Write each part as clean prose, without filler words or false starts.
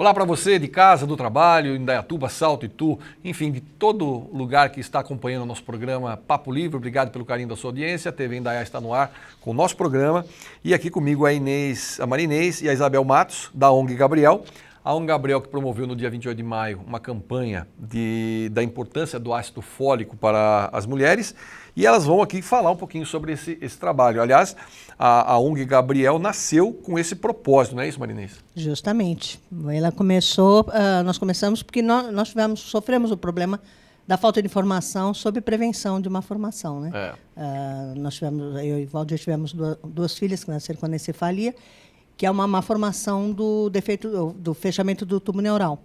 Olá para você de casa, do trabalho, Indaiatuba, Salto, Itu, enfim, de todo lugar que está acompanhando o nosso programa Papo Livre. Obrigado pelo carinho da sua audiência. A TV Indaiá está no ar com o nosso programa. E aqui comigo a Maria Inês e a Isabel Matos, da ONG Gabriel. A ONG Gabriel que promoveu no dia 28 de maio uma campanha da importância do ácido fólico para as mulheres. E elas vão aqui falar um pouquinho sobre esse trabalho. Aliás, a ONG Gabriel nasceu com esse propósito, não é isso, Maria Inês? Justamente. Nós começamos porque nós sofremos o problema da falta de informação sobre prevenção de uma formação, né? Eu e Valdir tivemos duas filhas que nasceram com anencefalia, que é uma malformação do fechamento do tubo neural.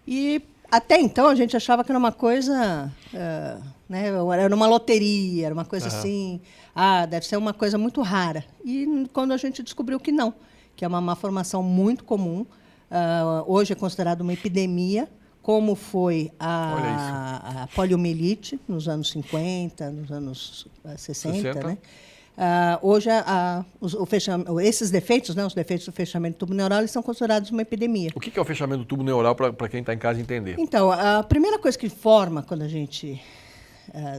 E até então a gente achava que era uma coisa, era uma loteria, era uma coisa assim, deve ser uma coisa muito rara. E quando a gente descobriu que não, que é uma malformação muito comum, hoje é considerada uma epidemia, como foi a poliomielite nos anos 50, nos anos 60, né? Hoje, esses defeitos, os defeitos do fechamento do tubo neural, eles são considerados uma epidemia. O que é o fechamento do tubo neural para quem está em casa entender? Então, a primeira coisa que forma quando a gente,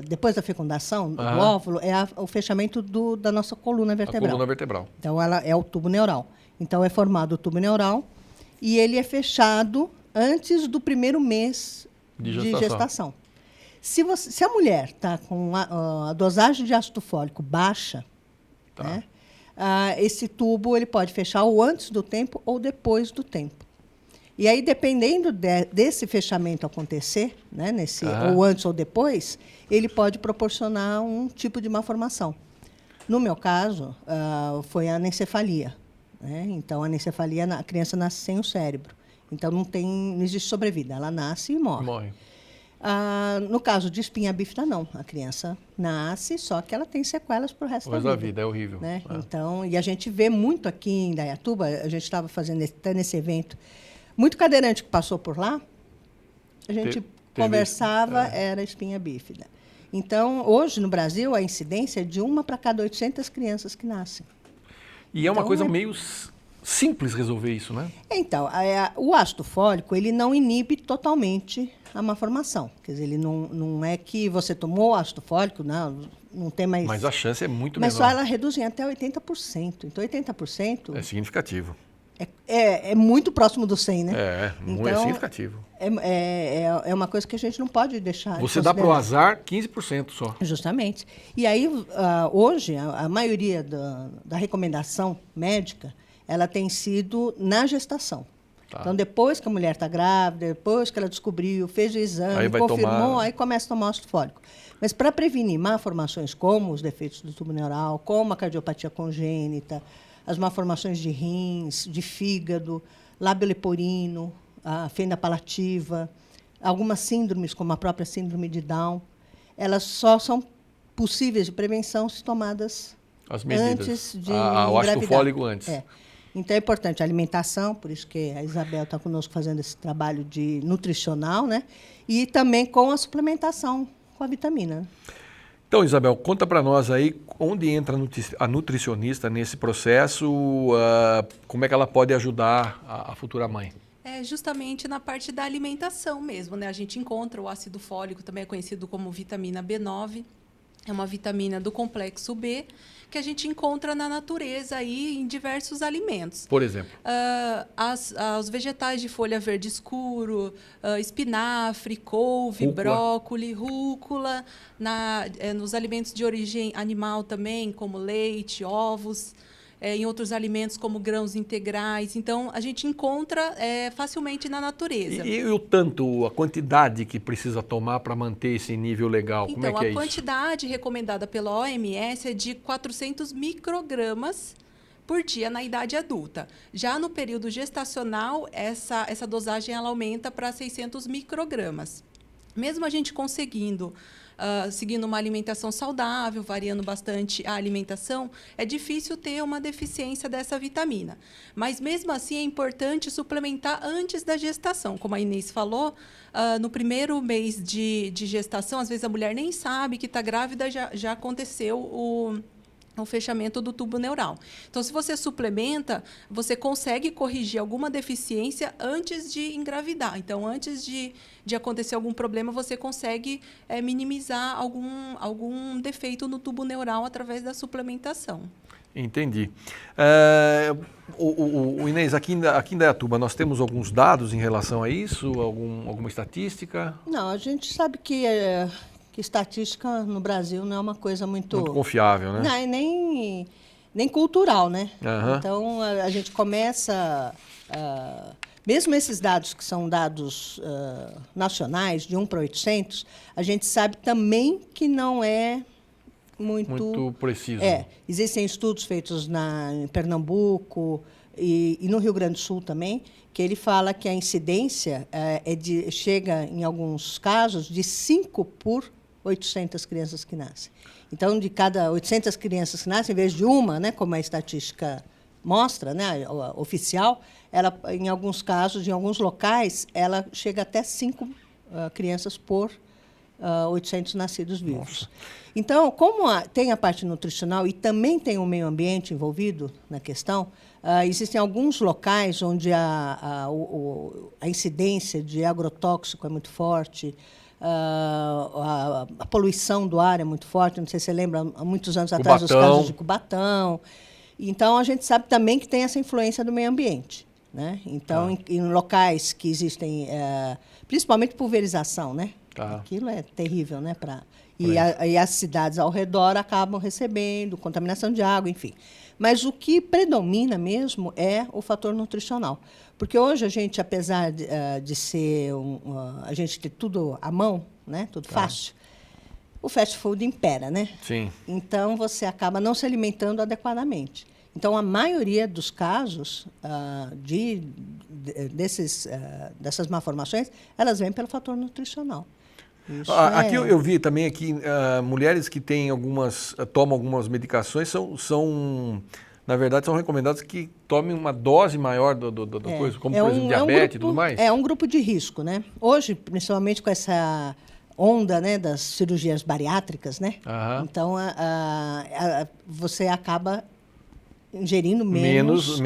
depois da fecundação do óvulo, é o fechamento da nossa coluna vertebral. A coluna vertebral. Então, ela é o tubo neural. Então, é formado o tubo neural e ele é fechado antes do primeiro mês de gestação. Se a mulher está com a dosagem de ácido fólico baixa, né, esse tubo ele pode fechar ou antes do tempo ou depois do tempo. E aí, dependendo desse fechamento acontecer, né, ou antes ou depois, ele pode proporcionar um tipo de malformação. No meu caso, foi a anencefalia. Né? Então, a anencefalia, a criança nasce sem o cérebro. Então, não existe sobrevida. Ela nasce e morre. No caso de espinha bífida, não. A criança nasce, só que ela tem sequelas para o resto da vida. Mas a vida é horrível. Né? Então, e a gente vê muito aqui em Indaiatuba, a gente estava fazendo até nesse evento, muito cadeirante que passou por lá, a gente conversava, era espinha bífida. Então, hoje no Brasil, a incidência é de 1 para cada 800 crianças que nascem. E é uma coisa meio simples resolver isso, né? Então, o ácido fólico, ele não inibe totalmente a malformação. Quer dizer, ele não é que você tomou ácido fólico, não tem mais... Mas a chance é muito menor. Mas só ela reduz em até 80%. Então, 80%... É significativo. É muito próximo do 100, né? É significativo. É uma coisa que a gente não pode deixar... Você dá para o azar 15% só. Justamente. E aí, hoje, a maioria da recomendação médica, ela tem sido na gestação. Então, depois que a mulher está grávida, depois que ela descobriu, fez o exame, confirmou, aí começa a tomar ácido fólico. Mas para prevenir malformações como os defeitos do tubo neural, como a cardiopatia congênita, as malformações de rins, de fígado, lábio leporino, a fenda palativa, algumas síndromes, como a própria síndrome de Down, elas só são possíveis de prevenção se tomadas antes de engravidar. O ácido fólico antes. Então, é importante a alimentação, por isso que a Isabel está conosco fazendo esse trabalho de nutricional, né? E também com a suplementação com a vitamina. Então, Isabel, conta para nós aí onde entra a nutricionista nesse processo, como é que ela pode ajudar a futura mãe? É justamente na parte da alimentação mesmo, né? A gente encontra o ácido fólico, também é conhecido como vitamina B9, é uma vitamina do complexo B, que a gente encontra na natureza aí em diversos alimentos. Por exemplo? Os vegetais de folha verde escuro, espinafre, couve, brócolis, rúcula, nos alimentos de origem animal também, como leite, ovos, em outros alimentos como grãos integrais. Então, a gente encontra facilmente na natureza. E a quantidade que precisa tomar para manter esse nível legal? Então, como é que é isso? A quantidade recomendada pela OMS é de 400 microgramas por dia na idade adulta. Já no período gestacional, essa dosagem ela aumenta para 600 microgramas. Mesmo a gente conseguindo seguindo uma alimentação saudável, variando bastante a alimentação, é difícil ter uma deficiência dessa vitamina. Mas, mesmo assim, é importante suplementar antes da gestação. Como a Inês falou, no primeiro mês de gestação, às vezes a mulher nem sabe que está grávida, já aconteceu o fechamento do tubo neural. Então, se você suplementa, você consegue corrigir alguma deficiência antes de engravidar. Então, antes de acontecer algum problema, você consegue minimizar algum defeito no tubo neural através da suplementação. Entendi. Inês, aqui em Indaiatuba, nós temos alguns dados em relação a isso? Alguma estatística? Não, a gente sabe que estatística no Brasil não é uma coisa muito confiável, né? Não, nem cultural, né? Uhum. Então, a gente começa... mesmo esses dados que são dados nacionais, de 1 para 800, a gente sabe também que não é muito preciso. Existem estudos feitos em Pernambuco e no Rio Grande do Sul também, que ele fala que a incidência chega, em alguns casos, de 5 por 800 crianças que nascem. Então, de cada 800 crianças que nascem, em vez de uma, né, como a estatística mostra, né, oficial, ela, em alguns casos, em alguns locais, ela chega até 5 crianças por 800 nascidos vivos. Nossa. Então, como tem a parte nutricional e também tem o meio ambiente envolvido na questão, existem alguns locais onde a incidência de agrotóxico é muito forte, a poluição do ar é muito forte. Não sei se você lembra, há muitos anos atrás, os casos de Cubatão. Então, a gente sabe também que tem essa influência do meio ambiente, né? Então, em locais que existem, principalmente pulverização, né? Aquilo é terrível, né? E as cidades ao redor acabam recebendo contaminação de água, enfim. Mas o que predomina mesmo é o fator nutricional. Porque hoje a gente, apesar de ser a gente ter tudo à mão, né? Tudo fácil, o fast food impera, né? Sim. Então, você acaba não se alimentando adequadamente. Então, a maioria dos casos dessas malformações, elas vêm pelo fator nutricional. Aqui eu vi também mulheres que tomam algumas medicações na verdade, são recomendadas que tomem uma dose maior da coisa, como, por exemplo, diabetes e tudo mais. É um grupo de risco, né? Hoje, principalmente com essa onda, né, das cirurgias bariátricas, né? Aham. Então, você acaba ingerindo menos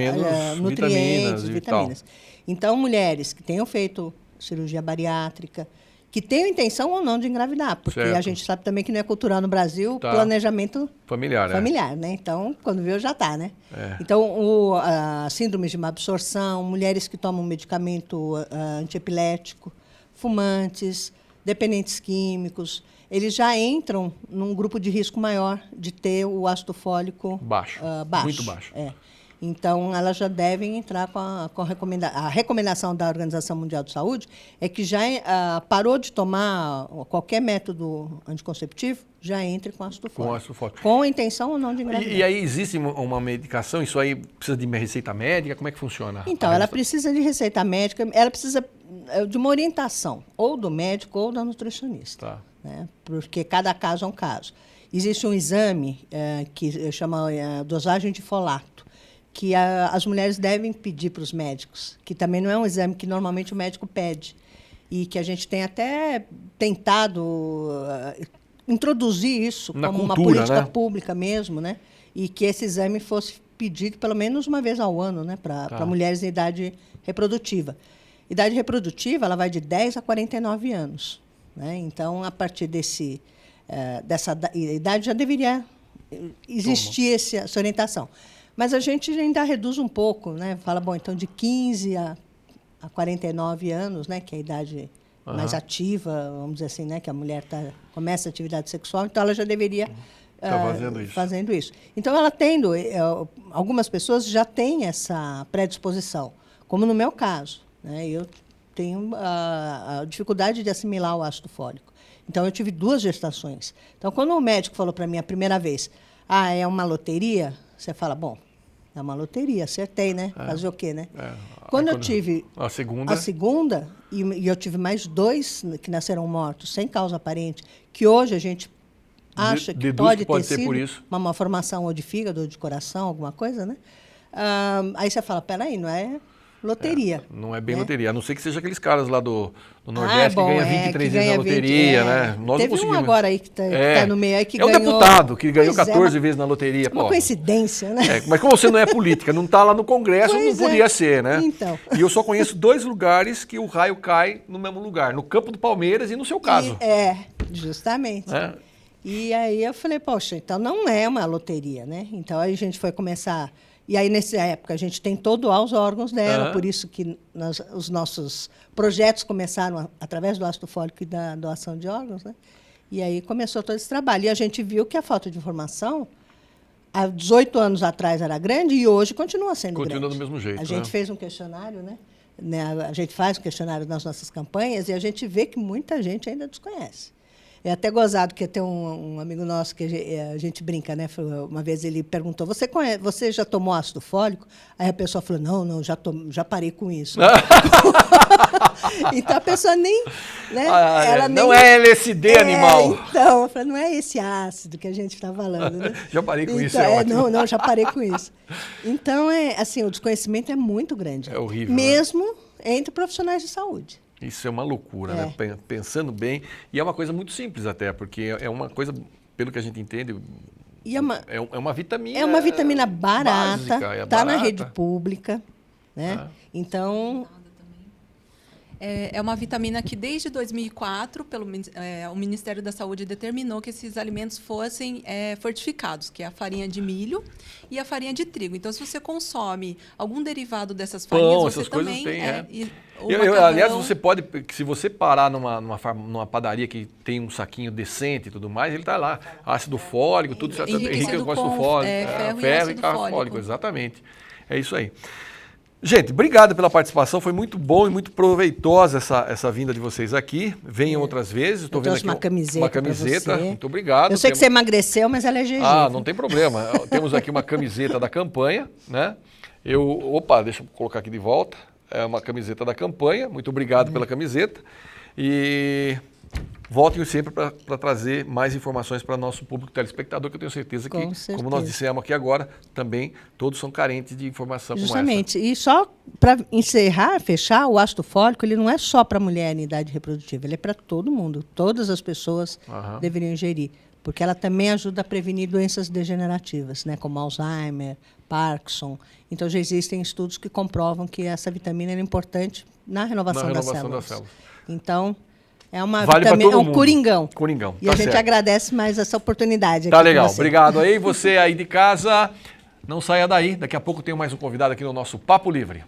nutrientes, vitaminas. Então, mulheres que tenham feito cirurgia bariátrica, que tenham intenção ou não de engravidar, porque a gente sabe também que não é cultural no Brasil planejamento familiar, né? Então, quando viu, já está, né? Então, a síndrome de má absorção, mulheres que tomam medicamento antiepilético, fumantes, dependentes químicos, eles já entram num grupo de risco maior de ter o ácido fólico baixo. Muito baixo. Então, elas já devem entrar com a recomendação da Organização Mundial de Saúde é que já parou de tomar qualquer método anticonceptivo, já entre com ácido fólico. Com a intenção ou não de engravidar. E aí existe uma medicação? Isso aí precisa de uma receita médica? Como é que funciona? Então, ela precisa de receita médica, ela precisa de uma orientação, ou do médico ou da nutricionista. Né? Porque cada caso é um caso. Existe um exame que chama dosagem de folato, que as mulheres devem pedir para os médicos, que também não é um exame que normalmente o médico pede, e que a gente tem até tentado introduzir isso como uma política pública mesmo, né? E que esse exame fosse pedido pelo menos uma vez ao ano, né? Para mulheres em idade reprodutiva. Idade reprodutiva, ela vai de 10 a 49 anos. Né? Então, a partir dessa idade já deveria existir essa orientação. Mas a gente ainda reduz um pouco, né? Fala, bom, então de 15 a 49 anos, né? Que é a idade mais ativa, vamos dizer assim, né? Que a mulher começa a atividade sexual, então ela já deveria fazendo isso. Então, ela tendo, algumas pessoas já têm essa predisposição, como no meu caso, né? Eu tenho a dificuldade de assimilar o ácido fólico. Então, eu tive 2 gestações. Então, quando o médico falou para mim a primeira vez, é uma loteria, você fala, bom, é uma loteria, acertei, né? Fazer o quê, né? Quando eu tive a segunda e eu tive mais 2 que nasceram mortos, sem causa aparente, que hoje a gente acha que pode ter sido por isso. Uma malformação ou de fígado ou de coração, alguma coisa, né? Aí você fala, peraí, não é loteria. Não é bem loteria, a não ser que seja aqueles caras lá do Nordeste que ganha 23 vezes na loteria, né? Nós Teve um agora aí que tá no meio aí que ganhou... É o deputado que ganhou 14 vezes na loteria. Uma coincidência, né? Mas como você não é política, não está lá no Congresso, não podia ser, né? Então. E eu só conheço 2 lugares que o raio cai no mesmo lugar, no campo do Palmeiras e no seu caso. Justamente. E aí eu falei, poxa, então não é uma loteria, né? Então aí a gente foi começar... E aí, nessa época, a gente tentou doar os órgãos dela, por isso que os nossos projetos começaram através do ácido fólico e da doação de órgãos, né? E aí começou todo esse trabalho. E a gente viu que a falta de informação, há 18 anos atrás era grande e hoje continua sendo grande. Continua do mesmo jeito, A gente fez um questionário, né? A gente faz um questionário nas nossas campanhas e a gente vê que muita gente ainda desconhece. É até gozado, que tem um amigo nosso que a gente brinca, né? Uma vez ele perguntou, você já tomou ácido fólico? Aí a pessoa falou, não, já parei com isso. Então a pessoa nem... Né, ela não é LSD, animal. Então, eu falei, não é esse ácido que a gente está falando. Né? Já parei com isso, Não, já parei com isso. Então, assim, o desconhecimento é muito grande. É horrível. Mesmo entre profissionais de saúde. Isso é uma loucura, né? Pensando bem. E é uma coisa muito simples até, porque é uma coisa, pelo que a gente entende, é uma vitamina. É uma vitamina barata, está na rede pública, né? Então... É uma vitamina que, desde 2004, o Ministério da Saúde determinou que esses alimentos fossem fortificados, que é a farinha de milho e a farinha de trigo. Então, se você consome algum derivado dessas farinhas, você também... Aliás, você pode, se você parar numa padaria que tem um saquinho decente e tudo mais, ele está lá. Ácido fólico, tudo certo. Enriquecido com ácido fólico, ferro e ácido fólico. Exatamente. É isso aí. Gente, obrigado pela participação, foi muito bom e muito proveitosa essa vinda de vocês aqui. Venham outras vezes. Estou vendo aqui uma camiseta. Muito obrigado. Eu sei que você emagreceu, mas ela é GG. Não tem problema. Temos aqui uma camiseta da campanha, né? Deixa eu colocar aqui de volta. É uma camiseta da campanha. Muito obrigado pela camiseta. E voltem sempre para trazer mais informações para nosso público telespectador, que eu tenho certeza que, como nós dissemos aqui agora, também todos são carentes de informação como essa. Justamente. E só para fechar, o ácido fólico, ele não é só para mulher em idade reprodutiva, ele é para todo mundo. Todas as pessoas deveriam ingerir, porque ela também ajuda a prevenir doenças degenerativas, né, como Alzheimer, Parkinson. Então, já existem estudos que comprovam que essa vitamina é importante na renovação das células. Então... É uma vitamina, um coringão. E a gente agradece mais essa oportunidade. Tá legal. Obrigado aí. Você aí de casa, não saia daí. Daqui a pouco tem mais um convidado aqui no nosso Papo Livre.